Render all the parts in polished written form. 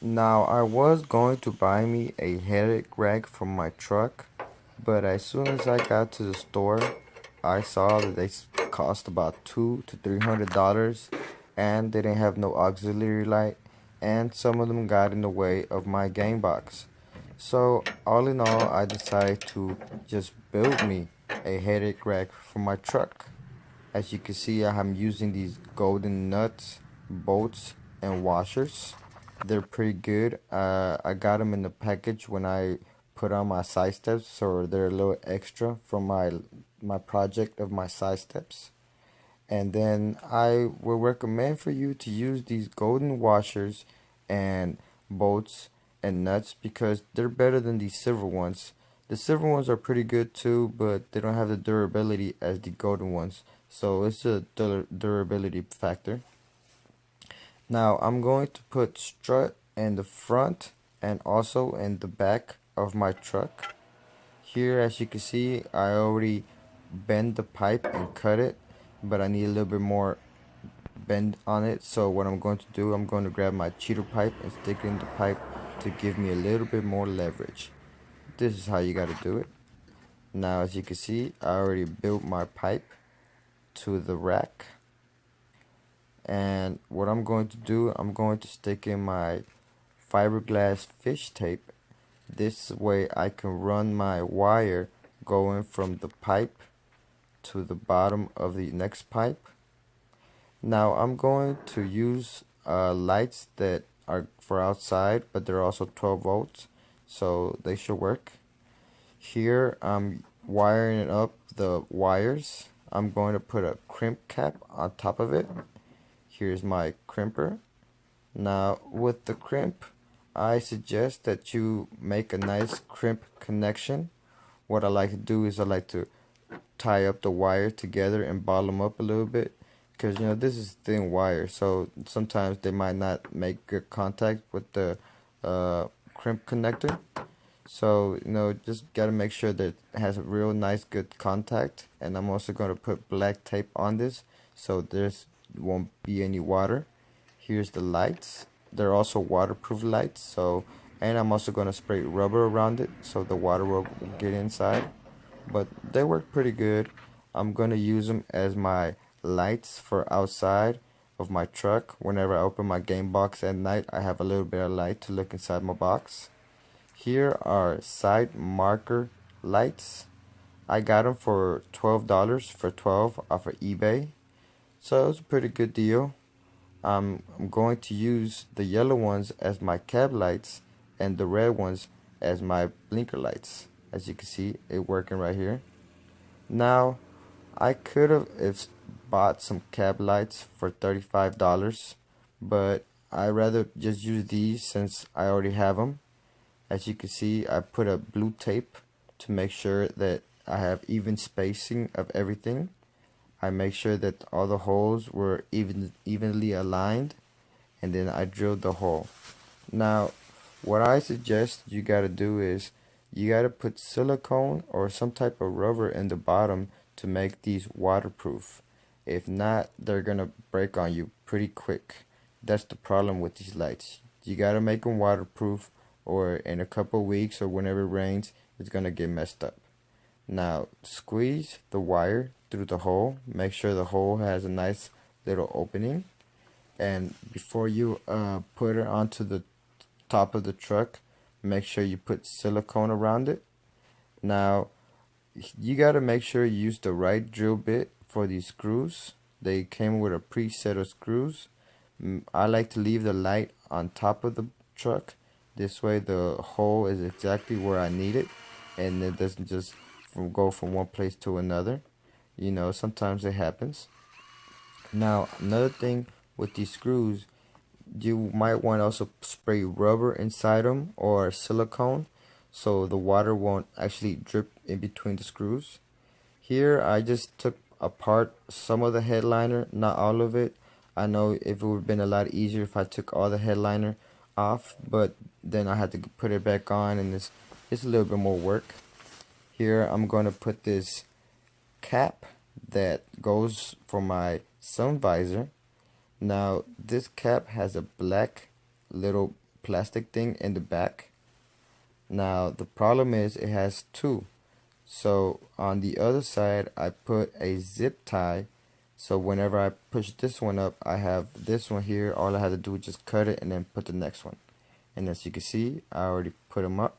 Now, I was going to buy me a headache rack for my truck, but as soon as I got to the store, I saw that they cost about $200 to $300, and they didn't have no auxiliary light, and some of them got in the way of my game box. So, all in all, I decided to just build me a headache rack for my truck. As you can see, I'm using these golden nuts, bolts, and washers. They're pretty good. I got them in the package when I put on my side steps, so they're a little extra from my project of my side steps. And then I would recommend for you to use these golden washers and bolts and nuts because they're better than these silver ones. The silver ones are pretty good too, but they don't have the durability as the golden ones. So it's a durability factor. Now I'm going to put strut in the front and also in the back of my truck. Here, as you can see, I already bend the pipe and cut it, but I need a little bit more bend on it. So what I'm going to do, I'm going to grab my cheater pipe and stick it in the pipe to give me a little bit more leverage. This is how you got to do it. Now, as you can see, I already built my pipe to the rack. And what I'm going to do, I'm going to stick in my fiberglass fish tape. This way I can run my wire going from the pipe to the bottom of the next pipe. Now I'm going to use lights that are for outside, but they're also 12 volts, so they should work. Here I'm wiring up the wires. I'm going to put a crimp cap on top of it. Here's my crimper. Now with the crimp, I suggest that you make a nice crimp connection. What I like to do is I like to tie up the wire together and ball them up a little bit because this is thin wire, so sometimes they might not make good contact with the crimp connector. So just gotta make sure that it has a real nice good contact. And I'm also going to put black tape on this so there's won't be any water. Here's the lights. They're also waterproof lights, and I'm also going to spray rubber around it so the water will get inside. But they work pretty good. I'm going to use them as my lights for outside of my truck. Whenever I open my game box at night, I have a little bit of light to look inside my box. Here are side marker lights. I got them for $12 for 12 off of eBay. So it's a pretty good deal. I'm going to use the yellow ones as my cab lights and the red ones as my blinker lights. As you can see, it working right here. Now, I could have bought some cab lights for $35, but I rather just use these since I already have them. As you can see, I put a blue tape to make sure that I have even spacing of everything. I make sure that all the holes were evenly aligned, and then I drilled the hole. Now, what I suggest you gotta do is you gotta put silicone or some type of rubber in the bottom to make these waterproof. If not, they're gonna break on you pretty quick. That's the problem with these lights. You gotta make them waterproof, or in a couple weeks or whenever it rains, it's gonna get messed up. Now, squeeze the wire through the hole. Make sure the hole has a nice little opening. And before you put it onto the top of the truck, make sure you put silicone around it. Now, you got to make sure you use the right drill bit for these screws. They came with a preset of screws. I like to leave the light on top of the truck. This way the hole is exactly where I need it, and it doesn't just go from one place to another. Sometimes it happens. Now, another thing with these screws, you might want to also spray rubber inside them or silicone so the water won't actually drip in between the screws. Here I just took apart some of the headliner, not all of it. I know if it would have been a lot easier if I took all the headliner off, but then I had to put it back on, and it's a little bit more work. Here I'm going to put this cap that goes for my sun visor. Now this cap has a black little plastic thing in the back. Now the problem is it has two. So on the other side I put a zip tie, so whenever I push this one up, I have this one here. All I had to do is just cut it and then put the next one. And as you can see, I already put them up.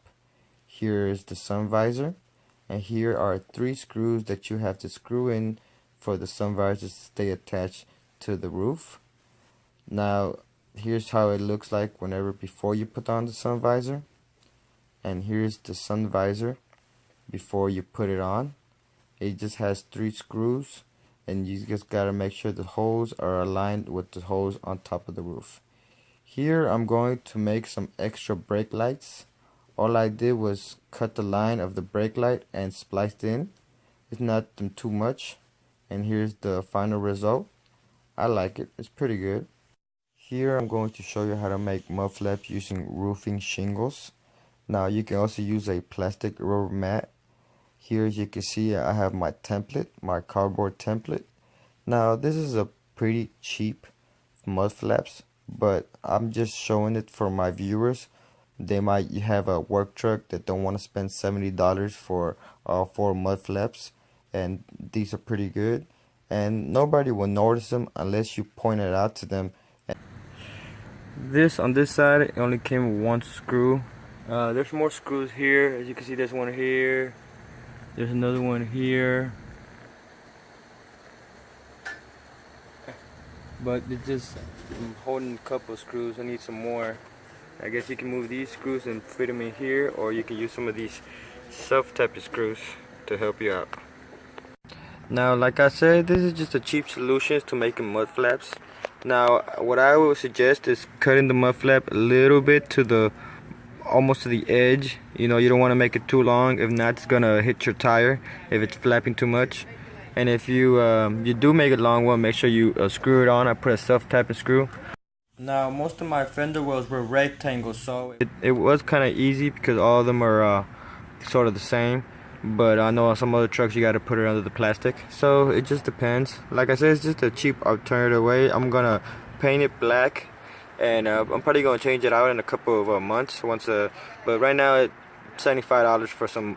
Here is the sun visor, and here are 3 screws that you have to screw in for the sun visor to stay attached to the roof. Now here's how it looks like before you put on the sun visor, and here's the sun visor before you put it on. It just has 3 screws, and you just gotta make sure the holes are aligned with the holes on top of the roof. Here I'm going to make some extra brake lights. All I did was cut the line of the brake light and spliced in. It's not too much, and here's the final result. I like it, it's pretty good. Here I'm going to show you how to make mud flaps using roofing shingles. Now you can also use a plastic rubber mat. Here, as you can see, I have my template, my cardboard template. Now this is a pretty cheap mud flaps, but I'm just showing it for my viewers. They might have a work truck that don't want to spend $70 for 4 mud flaps, and these are pretty good, and nobody will notice them unless you point it out to them. This on this side, it only came with 1 screw. There's more screws here. As you can see, there's one here. There's another one here. But it's just holding a couple of screws. I need some more. I guess you can move these screws and fit them in here, or you can use some of these self-type of screws to help you out. Now, like I said, this is just a cheap solution to making mud flaps. Now, what I would suggest is cutting the mud flap a little bit to the almost to the edge. You know, you don't want to make it too long. If not, it's gonna hit your tire if it's flapping too much. And if you do make it long, well, make sure you screw it on. I put a self-type of screw. Now, most of my fender wells were rectangles, so it was kind of easy because all of them are sort of the same. But I know on some other trucks you got to put it under the plastic, so it just depends. Like I said, it's just a cheap alternative way. I'm gonna paint it black, and I'm probably gonna change it out in a couple of months. But right now it's $75 for some.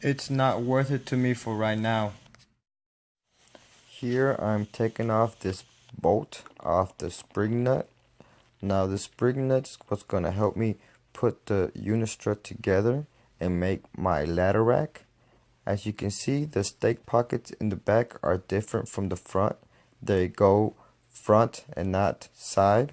It's not worth it to me for right now. Here I'm taking off this bolt off the spring nut. Now the spring nut's what's gonna help me put the unistrut together and make my ladder rack. As you can see, the stake pockets in the back are different from the front. They go front and not side,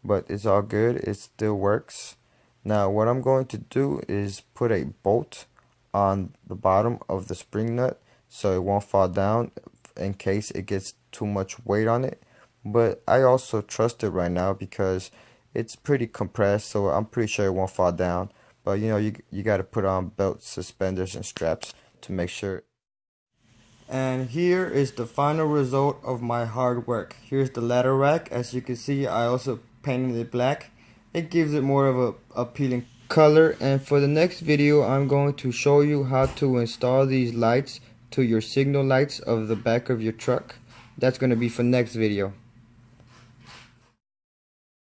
but it's all good, it still works. Now what I'm going to do is put a bolt on the bottom of the spring nut so it won't fall down in case it gets too much weight on it. But I also trust it right now because it's pretty compressed, so I'm pretty sure it won't fall down. But you know, you got to put on belt suspenders and straps to make sure. And here is the final result of my hard work. Here's the ladder rack. As you can see, I also painted it black. It gives it more of a appealing color. And for the next video, I'm going to show you how to install these lights to your signal lights of the back of your truck. That's going to be for next video.